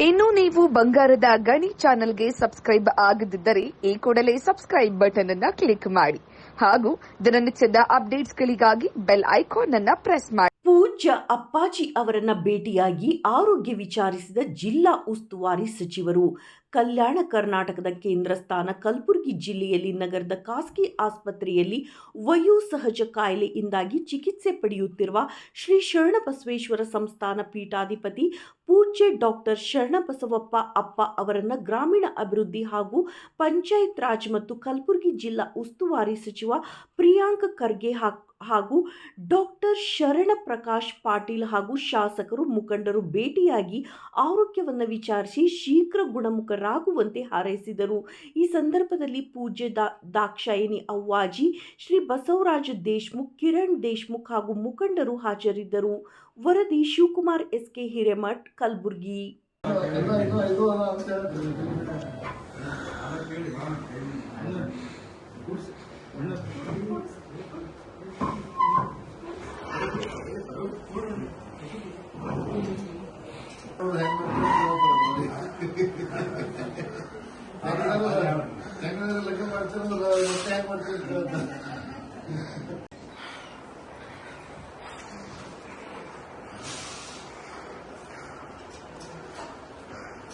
ಇನ್ನು ನೀವು ಬಂಗಾರದ ಗಣಿ ಚಾನೆಲ್ಗೆ ಸಬ್ಸ್ಕ್ರೈಬ್ ಆಗದಿದ್ದರೆ ಈ ಕೂಡಲೇ ಸಬ್ಸ್ಕ್ರೈಬ್ ಬಟನ್ ಅನ್ನು ಕ್ಲಿಕ್ ಮಾಡಿ ಹಾಗೂ ದಿನನಿತ್ಯದ ಅಪ್ಡೇಟ್ಸ್ಗಳಿಗಾಗಿ ಬೆಲ್ ಐಕಾನ್ ಅನ್ನು ಪ್ರೆಸ್ ಮಾಡಿ. ಪೂಜ್ಯ ಅಪ್ಪಾಜಿ ಅವರನ್ನ ಭೇಟಿಯಾಗಿ ಆರೋಗ್ಯ ವಿಚಾರಿಸಿದ ಜಿಲ್ಲಾ ಉಸ್ತುವಾರಿ ಸಚಿವರು. ಕಲ್ಯಾಣ ಕರ್ನಾಟಕದ ಕೇಂದ್ರ ಸ್ಥಾನ ಕಲಬುರಗಿ ಜಿಲ್ಲೆಯಲ್ಲಿ ನಗರದ ಖಾಸಗಿ ಆಸ್ಪತ್ರೆಯಲ್ಲಿ ವಯೋಸಹಜ ಕಾಯಿಲೆಯಿಂದಾಗಿ ಚಿಕಿತ್ಸೆ ಪಡೆಯುತ್ತಿರುವ ಶ್ರೀ ಶರಣಬಸವೇಶ್ವರ ಸಂಸ್ಥಾನ ಪೀಠಾಧಿಪತಿ ಪೂಜ್ಯ ಡಾಕ್ಟರ್ ಶರಣಬಸವಪ್ಪ ಅಪ್ಪ ಅವರನ್ನ ಗ್ರಾಮೀಣ ಅಭಿವೃದ್ಧಿ ಹಾಗೂ ಪಂಚಾಯತ್ ರಾಜ್ ಮತ್ತು ಕಲಬುರಗಿ ಜಿಲ್ಲಾ ಉಸ್ತುವಾರಿ ಸಚಿವ ಪ್ರಿಯಾಂಕ್ ಖರ್ಗೆ ಹಾಗೂ ಡಾಕ್ಟರ್ ಶರಣ ಪ್ರಕಾಶ್ ಪಾಟೀಲ್ ಹಾಗೂ ಶಾಸಕರು ಮುಖಂಡರು ಭೇಟಿಯಾಗಿ ಆರೋಗ್ಯವನ್ನು ವಿಚಾರಿಸಿ ಶೀಘ್ರ ಗುಣಮುಖರಾಗುವಂತೆ ಹಾರೈಸಿದರು. ಈ ಸಂದರ್ಭದಲ್ಲಿ ಪೂಜ್ಯ ದಾಕ್ಷಾಯಿನಿ ಅವ್ವಾಜಿ, ಶ್ರೀ ಬಸವರಾಜ ದೇಶಮುಖ್, ಕಿರಣ್ ದೇಶಮುಖ್ ಹಾಗೂ ಮುಖಂಡರು ಹಾಜರಿದ್ದರು. ವರದಿ ಶಿವಕುಮಾರ್ ಎಸ್ಕೆ ಹಿರೇಮಠ್, ಕಲಬುರಗಿ.